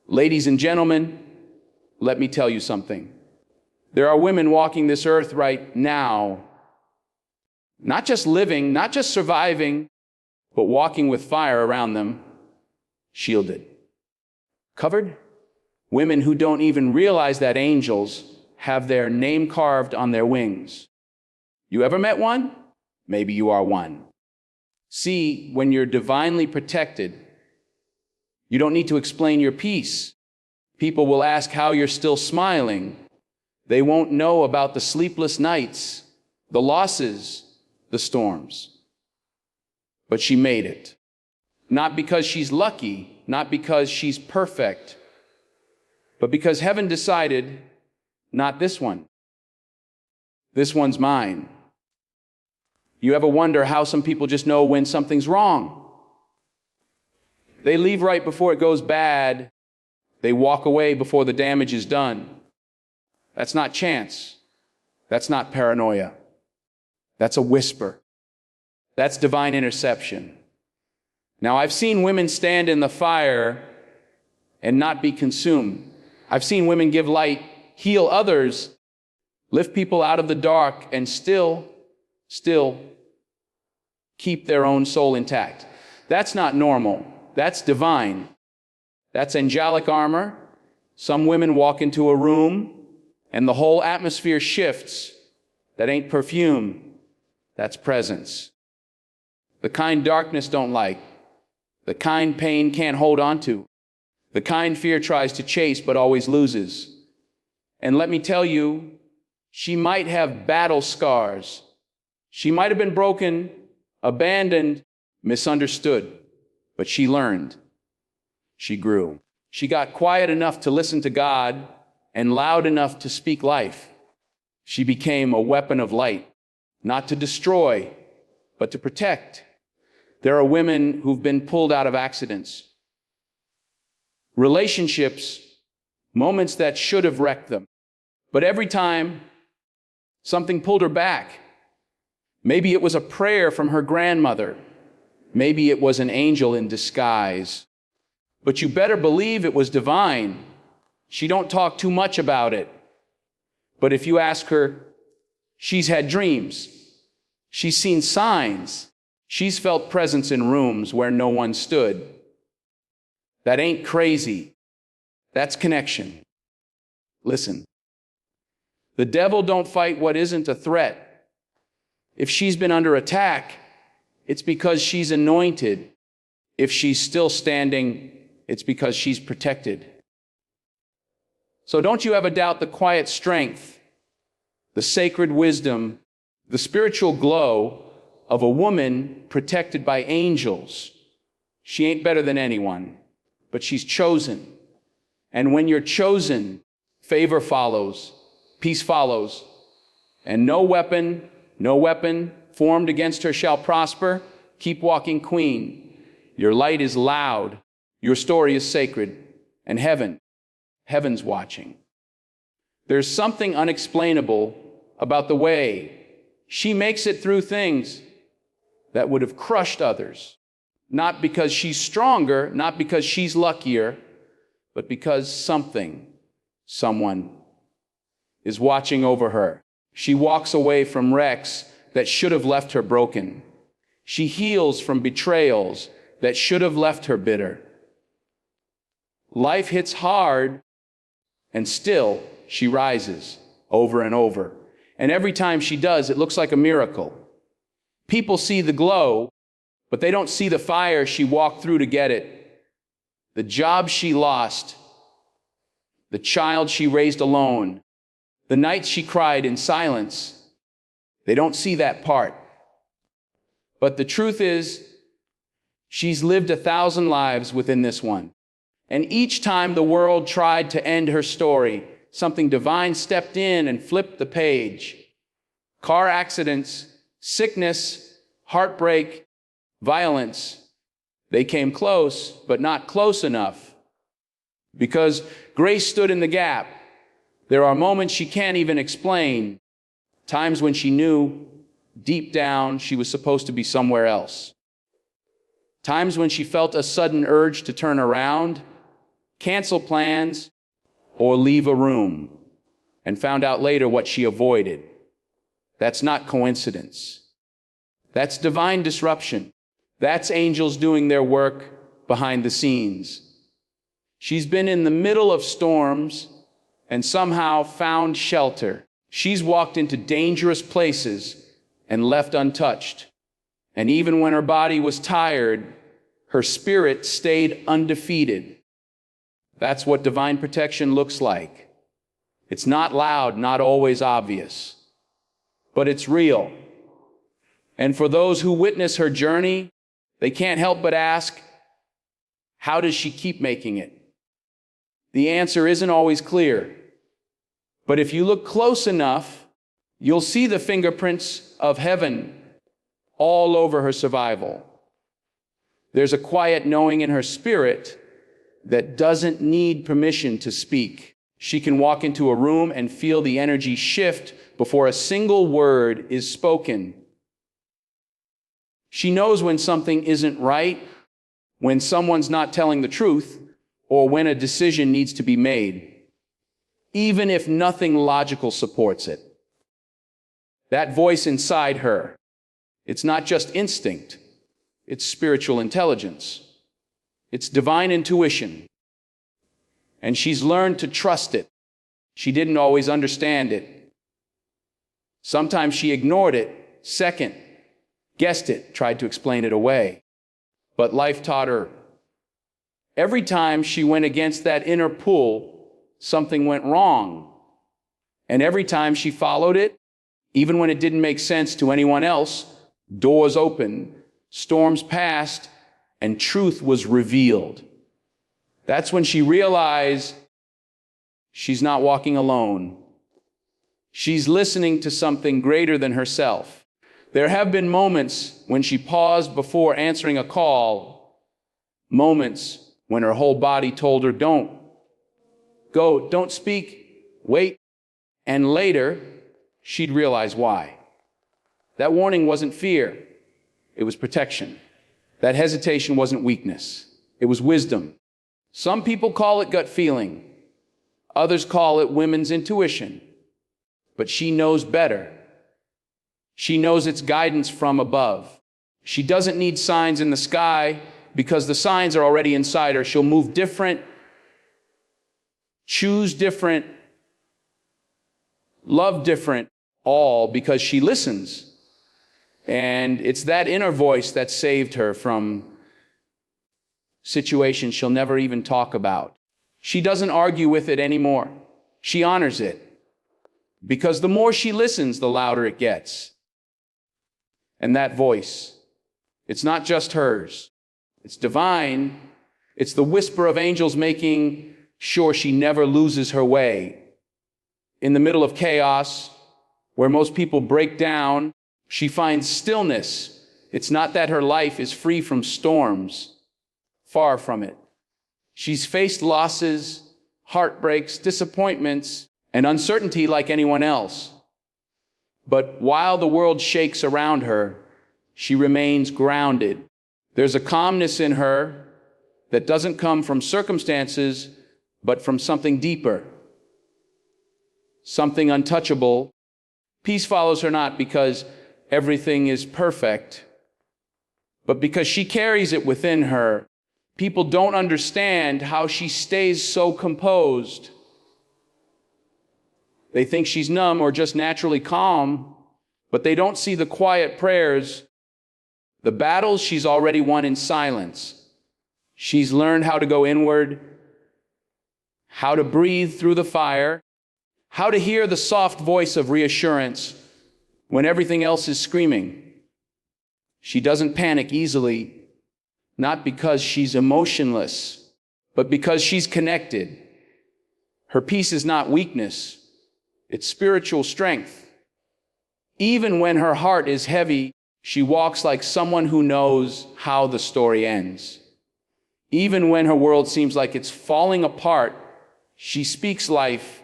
Ladies and gentlemen, let me tell you something. There are women walking this earth right now, not just living, not just surviving, but walking with fire around them, shielded, covered. Women who don't even realize that angels have their name carved on their wings. You ever met one? Maybe you are one. See, when you're divinely protected, you don't need to explain your peace. People will ask how you're still smiling. They won't know about the sleepless nights, the losses, the storms. But she made it. Not because she's lucky, not because she's perfect, but because heaven decided, not this one. This one's mine. You ever wonder how some people just know when something's wrong? They leave right before it goes bad. They walk away before the damage is done. That's not chance. That's not paranoia. That's a whisper. That's divine interception. Now, I've seen women stand in the fire and not be consumed. I've seen women give light, heal others, lift people out of the dark, and still keep their own soul intact. That's not normal. That's divine. That's angelic armor. Some women walk into a room and the whole atmosphere shifts. That ain't perfume. That's presence. The kind darkness don't like. The kind pain can't hold on to. The kind fear tries to chase but always loses. And let me tell you, she might have battle scars. She might have been broken, abandoned, misunderstood, but she learned. She grew. She got quiet enough to listen to God and loud enough to speak life. She became a weapon of light, not to destroy, but to protect. There are women who've been pulled out of accidents, relationships, moments that should have wrecked them. But every time, something pulled her back. Maybe it was a prayer from her grandmother. Maybe it was an angel in disguise. But you better believe it was divine. She don't talk too much about it. But if you ask her, she's had dreams. She's seen signs. She's felt presence in rooms where no one stood. That ain't crazy. That's connection. Listen. The devil don't fight what isn't a threat. If she's been under attack, it's because she's anointed. If she's still standing, it's because she's protected. So don't you ever doubt the quiet strength, the sacred wisdom, the spiritual glow of a woman protected by angels. She ain't better than anyone, but she's chosen. And when you're chosen, favor follows, peace follows, and no weapon formed against her shall prosper. Keep walking, queen. Your light is loud. Your story is sacred. And heaven's watching. There's something unexplainable about the way she makes it through things that would have crushed others. Not because she's stronger, not because she's luckier, but because someone is watching over her. She walks away from wrecks that should have left her broken. She heals from betrayals that should have left her bitter. Life hits hard, and still she rises over and over. And every time she does, it looks like a miracle. People see the glow, but they don't see the fire she walked through to get it. The job she lost, the child she raised alone, the nights she cried in silence. They don't see that part. But the truth is, she's lived 1,000 lives within this one. And each time the world tried to end her story, something divine stepped in and flipped the page. Car accidents, sickness, heartbreak, violence. They came close, but not close enough. Because grace stood in the gap. There are moments she can't even explain. Times when she knew deep down she was supposed to be somewhere else. Times when she felt a sudden urge to turn around, cancel plans, or leave a room, and found out later what she avoided. That's not coincidence. That's divine disruption. That's angels doing their work behind the scenes. She's been in the middle of storms and somehow found shelter. She's walked into dangerous places and left untouched. And even when her body was tired, her spirit stayed undefeated. That's what divine protection looks like. It's not loud, not always obvious, but it's real. And for those who witness her journey, they can't help but ask, how does she keep making it? The answer isn't always clear, but if you look close enough, you'll see the fingerprints of heaven all over her survival. There's a quiet knowing in her spirit that doesn't need permission to speak. She can walk into a room and feel the energy shift before a single word is spoken. She knows when something isn't right, when someone's not telling the truth, or when a decision needs to be made, even if nothing logical supports it. That voice inside her, it's not just instinct, it's spiritual intelligence. It's divine intuition. And she's learned to trust it. She didn't always understand it. Sometimes she ignored it, second, guessed it, tried to explain it away. But life taught her. Every time she went against that inner pull, something went wrong. And every time she followed it, even when it didn't make sense to anyone else, doors opened, storms passed, and truth was revealed. That's when she realized she's not walking alone. She's listening to something greater than herself. There have been moments when she paused before answering a call, moments when her whole body told her, don't go, don't speak, wait. And later, she'd realize why. That warning wasn't fear, it was protection. That hesitation wasn't weakness, it was wisdom. Some people call it gut feeling. Others call it women's intuition. But she knows better. She knows it's guidance from above. She doesn't need signs in the sky because the signs are already inside her. She'll move different, choose different, love different, all because she listens. And it's that inner voice that saved her from situations she'll never even talk about. She doesn't argue with it anymore. She honors it. Because the more she listens, the louder it gets. And that voice, it's not just hers. It's divine. It's the whisper of angels making sure she never loses her way. In the middle of chaos, where most people break down, she finds stillness. It's not that her life is free from storms. Far from it. She's faced losses, heartbreaks, disappointments, and uncertainty like anyone else. But while the world shakes around her, she remains grounded. There's a calmness in her that doesn't come from circumstances, but from something deeper, something untouchable. Peace follows her not because everything is perfect, but because she carries it within her. People don't understand how she stays so composed. They think she's numb or just naturally calm, but they don't see the quiet prayers, the battles she's already won in silence. She's learned how to go inward, how to breathe through the fire, how to hear the soft voice of reassurance when everything else is screaming. She doesn't panic easily, not because she's emotionless, but because she's connected. Her peace is not weakness, it's spiritual strength. Even when her heart is heavy, she walks like someone who knows how the story ends. Even when her world seems like it's falling apart, she speaks life,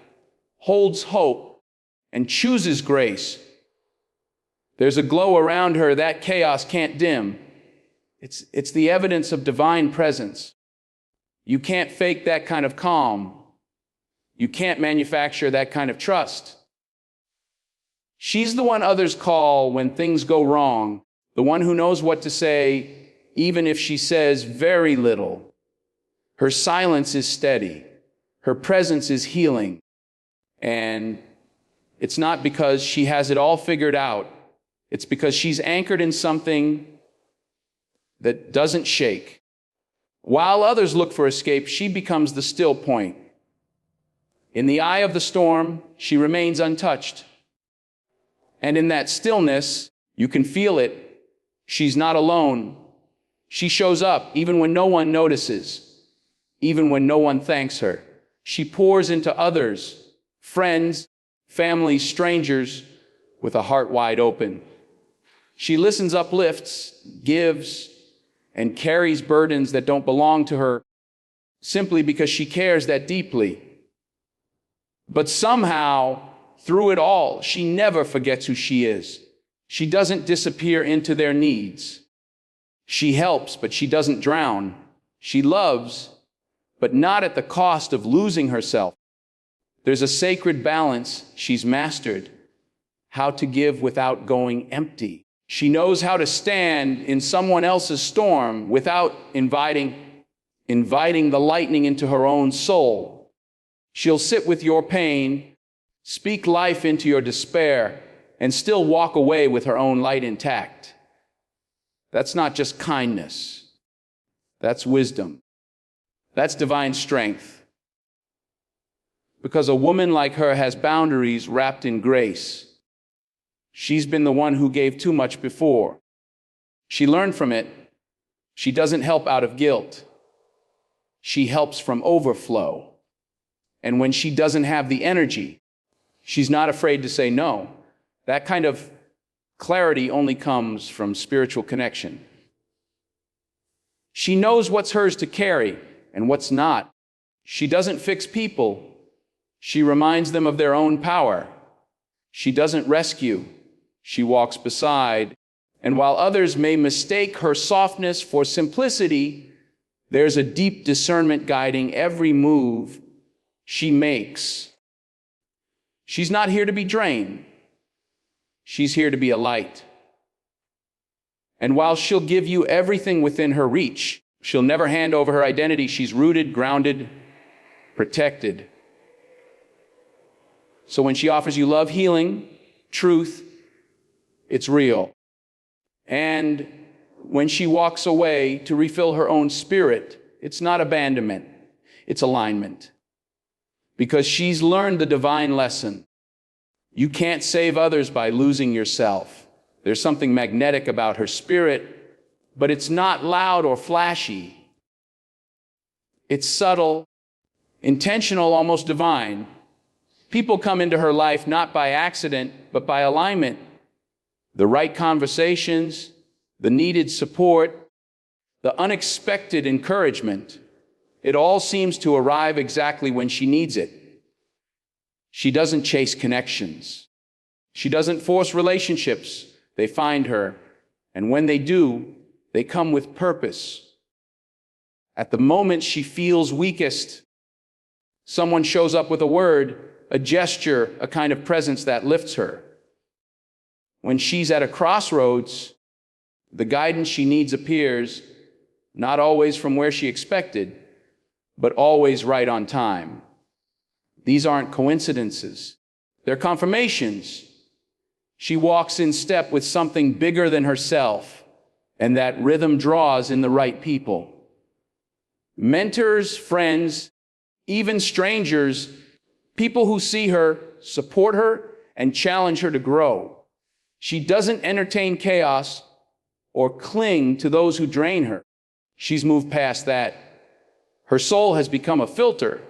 holds hope, and chooses grace. There's a glow around her that chaos can't dim. It's the evidence of divine presence. You can't fake that kind of calm. You can't manufacture that kind of trust. She's the one others call when things go wrong, the one who knows what to say, even if she says very little. Her silence is steady. Her presence is healing. And it's not because she has it all figured out. It's because she's anchored in something that doesn't shake. While others look for escape, she becomes the still point. In the eye of the storm, she remains untouched. And in that stillness, you can feel it. She's not alone. She shows up even when no one notices, even when no one thanks her. She pours into others, friends, family, strangers, with a heart wide open. She listens, uplifts, gives, and carries burdens that don't belong to her simply because she cares that deeply. But somehow, through it all, she never forgets who she is. She doesn't disappear into their needs. She helps, but she doesn't drown. She loves, but not at the cost of losing herself. There's a sacred balance she's mastered, how to give without going empty. She knows how to stand in someone else's storm without inviting the lightning into her own soul. She'll sit with your pain, speak life into your despair, and still walk away with her own light intact. That's not just kindness. That's wisdom. That's divine strength. Because a woman like her has boundaries wrapped in grace. She's been the one who gave too much before. She learned from it. She doesn't help out of guilt. She helps from overflow. And when she doesn't have the energy, she's not afraid to say no. That kind of clarity only comes from spiritual connection. She knows what's hers to carry and what's not. She doesn't fix people. She reminds them of their own power. She doesn't rescue. She walks beside. And while others may mistake her softness for simplicity, there's a deep discernment guiding every move she makes. She's not here to be drained. She's here to be a light. And while she'll give you everything within her reach, she'll never hand over her identity. She's rooted, grounded, protected. So when she offers you love, healing, truth, it's real. And when she walks away to refill her own spirit, it's not abandonment, it's alignment. Because she's learned the divine lesson. You can't save others by losing yourself. There's something magnetic about her spirit, but it's not loud or flashy. It's subtle, intentional, almost divine. People come into her life not by accident, but by alignment. The right conversations, the needed support, the unexpected encouragement. It all seems to arrive exactly when she needs it. She doesn't chase connections. She doesn't force relationships. They find her. And when they do, they come with purpose. At the moment she feels weakest, someone shows up with a word, a gesture, a kind of presence that lifts her. When she's at a crossroads, the guidance she needs appears, not always from where she expected, but always right on time. These aren't coincidences. They're confirmations. She walks in step with something bigger than herself, and that rhythm draws in the right people. Mentors, friends, even strangers, people who see her, support her, and challenge her to grow. She doesn't entertain chaos or cling to those who drain her. She's moved past that. Her soul has become a filter,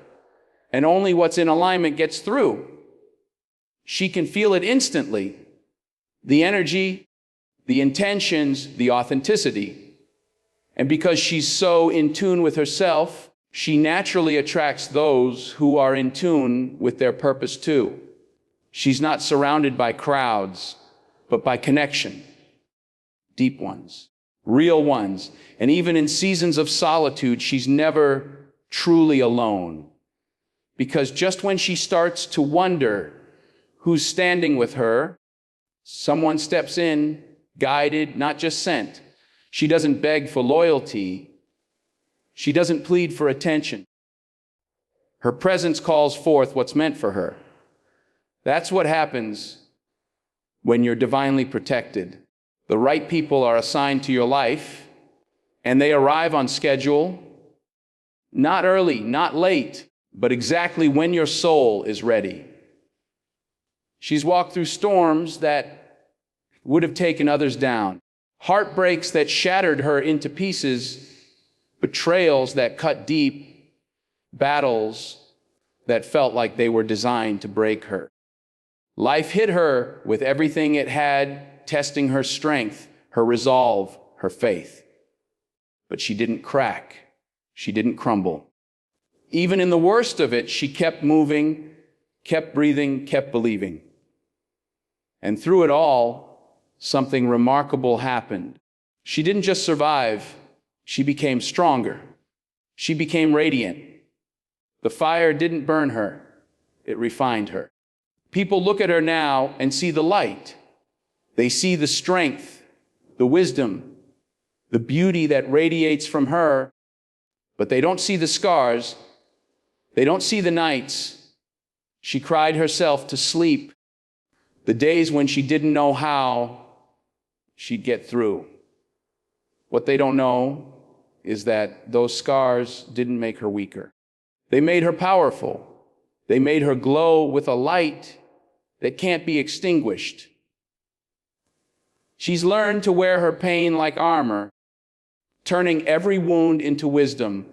and only what's in alignment gets through. She can feel it instantly. The energy, the intentions, the authenticity. And because she's so in tune with herself, she naturally attracts those who are in tune with their purpose too. She's not surrounded by crowds, but by connection. Deep ones, real ones. And even in seasons of solitude, she's never truly alone. Because just when she starts to wonder who's standing with her, someone steps in, guided, not just sent. She doesn't beg for loyalty. She doesn't plead for attention. Her presence calls forth what's meant for her. That's what happens when you're divinely protected. The right people are assigned to your life, and they arrive on schedule, not early, not late, but exactly when your soul is ready. She's walked through storms that would have taken others down, heartbreaks that shattered her into pieces, betrayals that cut deep, battles that felt like they were designed to break her. Life hit her with everything it had, testing her strength, her resolve, her faith. But she didn't crack. She didn't crumble. Even in the worst of it, she kept moving, kept breathing, kept believing. And through it all, something remarkable happened. She didn't just survive, she became stronger. She became radiant. The fire didn't burn her, it refined her. People look at her now and see the light. They see the strength, the wisdom, the beauty that radiates from her, but they don't see the scars. They don't see the nights she cried herself to sleep, the days when she didn't know how she'd get through. What they don't know is that those scars didn't make her weaker. They made her powerful. They made her glow with a light that can't be extinguished. She's learned to wear her pain like armor, turning every wound into wisdom,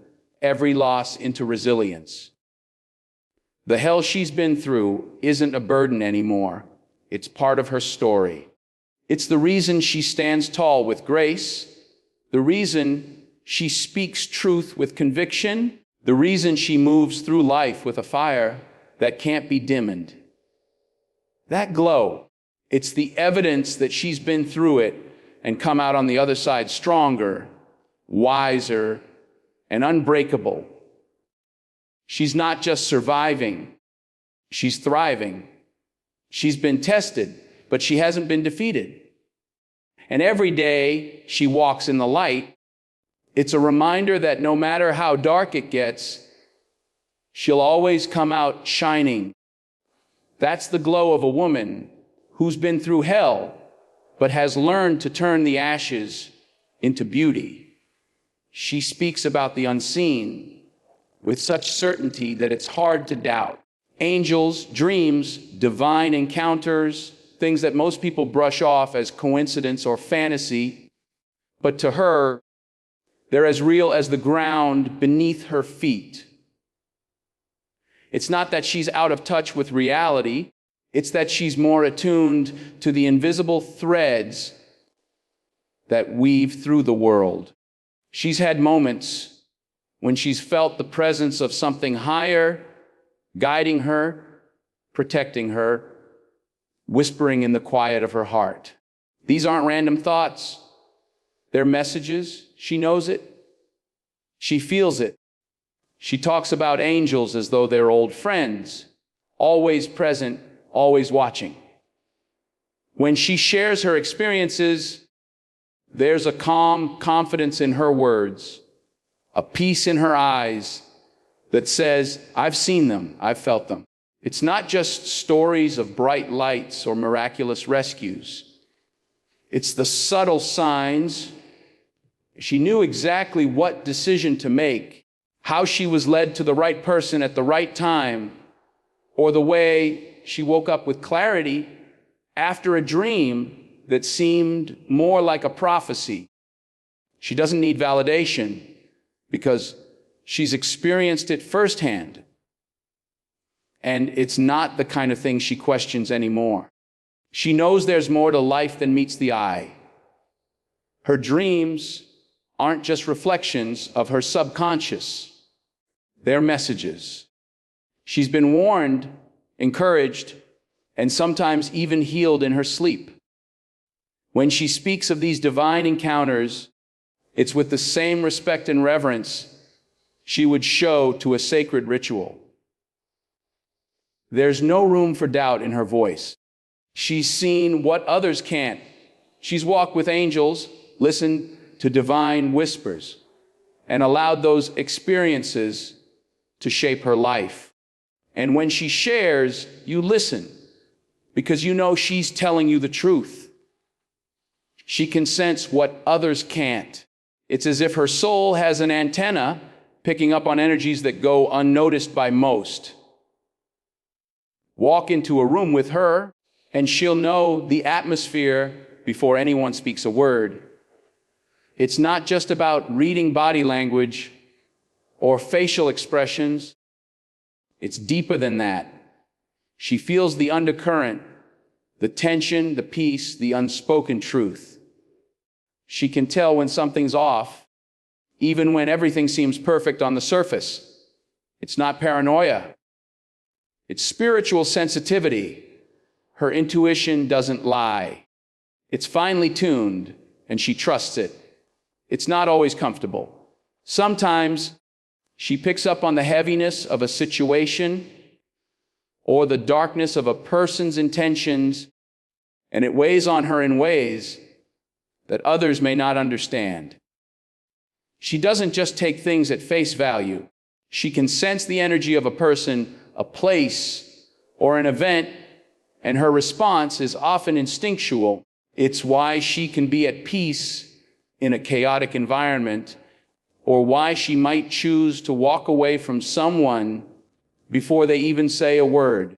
every loss into resilience. The hell she's been through isn't a burden anymore. It's part of her story. It's the reason she stands tall with grace, the reason she speaks truth with conviction, the reason she moves through life with a fire that can't be dimmed. That glow, it's the evidence that she's been through it and come out on the other side stronger, wiser, and unbreakable. She's not just surviving, she's thriving. She's been tested, but she hasn't been defeated. And every day she walks in the light, it's a reminder that no matter how dark it gets, she'll always come out shining. That's the glow of a woman who's been through hell, but has learned to turn the ashes into beauty. She speaks about the unseen with such certainty that it's hard to doubt. Angels, dreams, divine encounters, things that most people brush off as coincidence or fantasy, but to her, they're as real as the ground beneath her feet. It's not that she's out of touch with reality, it's that she's more attuned to the invisible threads that weave through the world. She's had moments when she's felt the presence of something higher, guiding her, protecting her, whispering in the quiet of her heart. These aren't random thoughts. They're messages. She knows it. She feels it. She talks about angels as though they're old friends, always present, always watching. When she shares her experiences, there's a calm confidence in her words, a peace in her eyes that says, I've seen them, I've felt them. It's not just stories of bright lights or miraculous rescues. It's the subtle signs. She knew exactly what decision to make, how she was led to the right person at the right time, or the way she woke up with clarity after a dream that seemed more like a prophecy. She doesn't need validation because she's experienced it firsthand. And it's not the kind of thing she questions anymore. She knows there's more to life than meets the eye. Her dreams aren't just reflections of her subconscious. They're messages. She's been warned, encouraged, and sometimes even healed in her sleep. When she speaks of these divine encounters, it's with the same respect and reverence she would show to a sacred ritual. There's no room for doubt in her voice. She's seen what others can't. She's walked with angels, listened to divine whispers, and allowed those experiences to shape her life. And when she shares, you listen, because you know she's telling you the truth. She can sense what others can't. It's as if her soul has an antenna picking up on energies that go unnoticed by most. Walk into a room with her, and she'll know the atmosphere before anyone speaks a word. It's not just about reading body language or facial expressions. It's deeper than that. She feels the undercurrent, the tension, the peace, the unspoken truth. She can tell when something's off, even when everything seems perfect on the surface. It's not paranoia. It's spiritual sensitivity. Her intuition doesn't lie. It's finely tuned, and she trusts it. It's not always comfortable. Sometimes she picks up on the heaviness of a situation or the darkness of a person's intentions, and it weighs on her in ways that others may not understand. She doesn't just take things at face value. She can sense the energy of a person, a place, or an event, and her response is often instinctual. It's why she can be at peace in a chaotic environment, or why she might choose to walk away from someone before they even say a word.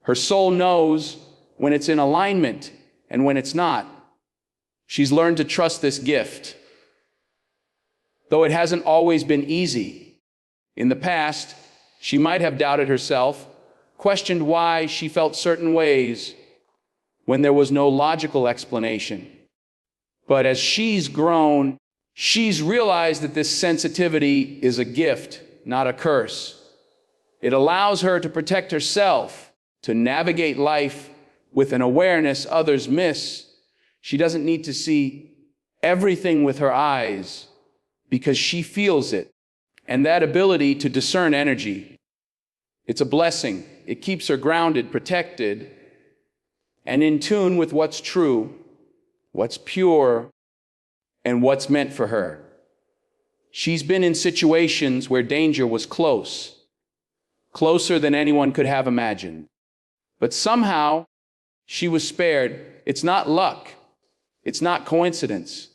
Her soul knows when it's in alignment and when it's not. She's learned to trust this gift. Though it hasn't always been easy. In the past, she might have doubted herself, questioned why she felt certain ways when there was no logical explanation. But as she's grown, she's realized that this sensitivity is a gift, not a curse. It allows her to protect herself, to navigate life with an awareness others miss. She doesn't need to see everything with her eyes because she feels it. And that ability to discern energy, it's a blessing. It keeps her grounded, protected, and in tune with what's true, what's pure, and what's meant for her. She's been in situations where danger was close, closer than anyone could have imagined. But somehow, she was spared. It's not luck. It's not coincidence.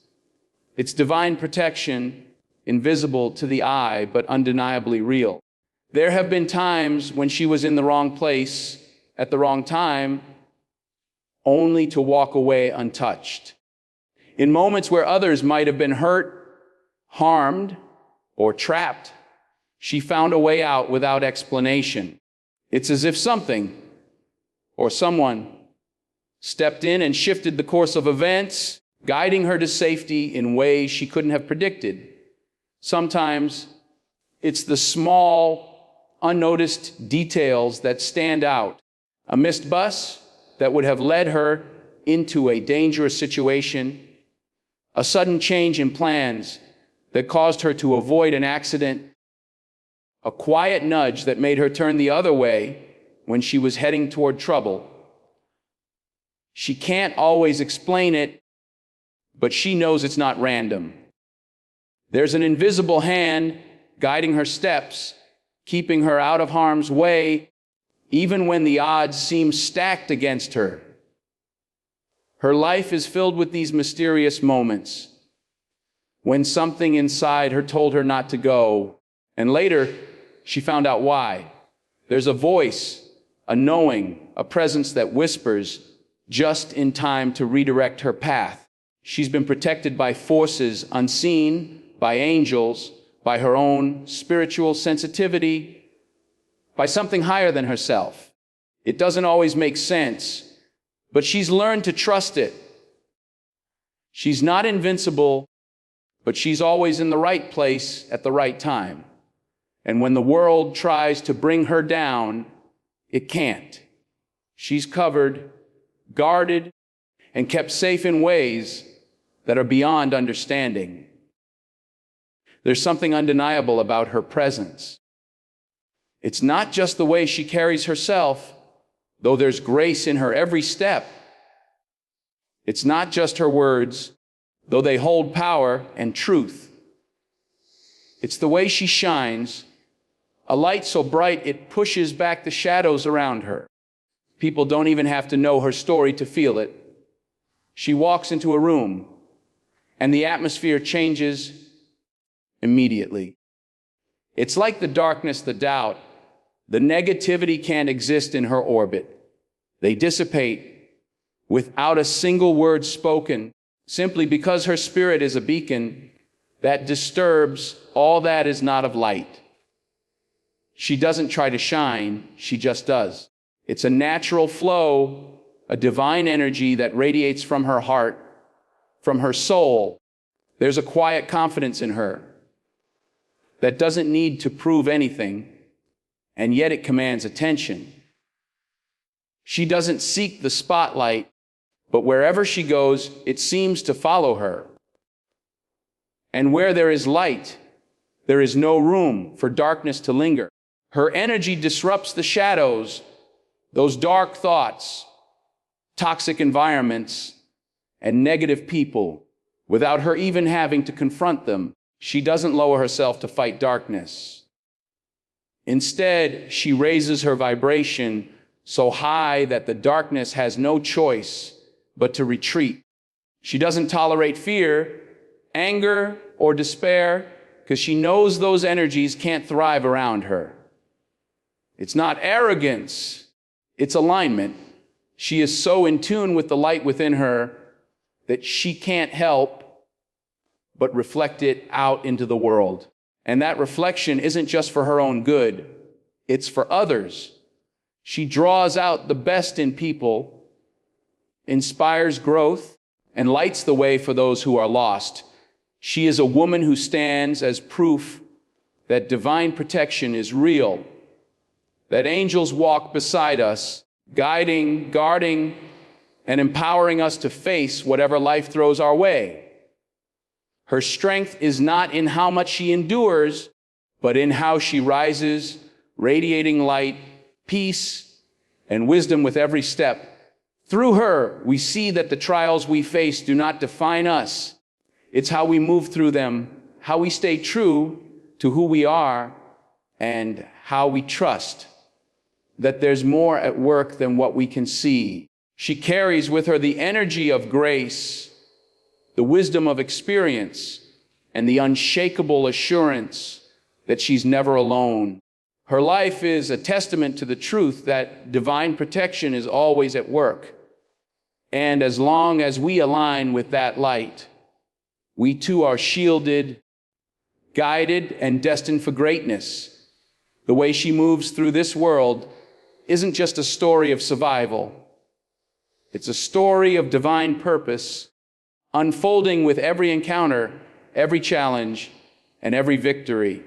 It's divine protection, invisible to the eye, but undeniably real. There have been times when she was in the wrong place at the wrong time, only to walk away untouched. In moments where others might have been hurt, harmed, or trapped, she found a way out without explanation. It's as if something or someone stepped in and shifted the course of events, guiding her to safety in ways she couldn't have predicted. Sometimes it's the small, unnoticed details that stand out. A missed bus that would have led her into a dangerous situation, a sudden change in plans that caused her to avoid an accident, a quiet nudge that made her turn the other way when she was heading toward trouble. She can't always explain it, but she knows it's not random. There's an invisible hand guiding her steps, keeping her out of harm's way, even when the odds seem stacked against her. Her life is filled with these mysterious moments when something inside her told her not to go, and later she found out why. There's a voice, a knowing, a presence that whispers just in time to redirect her path. She's been protected by forces unseen, by angels, by her own spiritual sensitivity, by something higher than herself. It doesn't always make sense, but she's learned to trust it. She's not invincible, but she's always in the right place at the right time. And when the world tries to bring her down, it can't. She's covered, guarded, and kept safe in ways that are beyond understanding. There's something undeniable about her presence. It's not just the way she carries herself, though there's grace in her every step. It's not just her words, though they hold power and truth. It's the way she shines, a light so bright it pushes back the shadows around her. People don't even have to know her story to feel it. She walks into a room, and the atmosphere changes immediately. It's like the darkness, the doubt, the negativity can't exist in her orbit. They dissipate without a single word spoken, simply because her spirit is a beacon that disturbs all that is not of light. She doesn't try to shine, she just does. It's a natural flow, a divine energy that radiates from her heart, from her soul. There's a quiet confidence in her that doesn't need to prove anything, and yet it commands attention. She doesn't seek the spotlight, but wherever she goes, it seems to follow her. And where there is light, there is no room for darkness to linger. Her energy disrupts the shadows, those dark thoughts, toxic environments, and negative people, without her even having to confront them. She doesn't lower herself to fight darkness. Instead, she raises her vibration so high that the darkness has no choice but to retreat. She doesn't tolerate fear, anger, or despair, because she knows those energies can't thrive around her. It's not arrogance, it's alignment. She is so in tune with the light within her that she can't help but reflect it out into the world. And that reflection isn't just for her own good, it's for others. She draws out the best in people, inspires growth, and lights the way for those who are lost. She is a woman who stands as proof that divine protection is real, that angels walk beside us, guiding, guarding, and empowering us to face whatever life throws our way. Her strength is not in how much she endures, but in how she rises, radiating light, peace, and wisdom with every step. Through her, we see that the trials we face do not define us. It's how we move through them, how we stay true to who we are, and how we trust that there's more at work than what we can see. She carries with her the energy of grace, the wisdom of experience, and the unshakable assurance that she's never alone. Her life is a testament to the truth that divine protection is always at work. And as long as we align with that light, we too are shielded, guided, and destined for greatness. The way she moves through this world isn't just a story of survival. It's a story of divine purpose, unfolding with every encounter, every challenge, and every victory.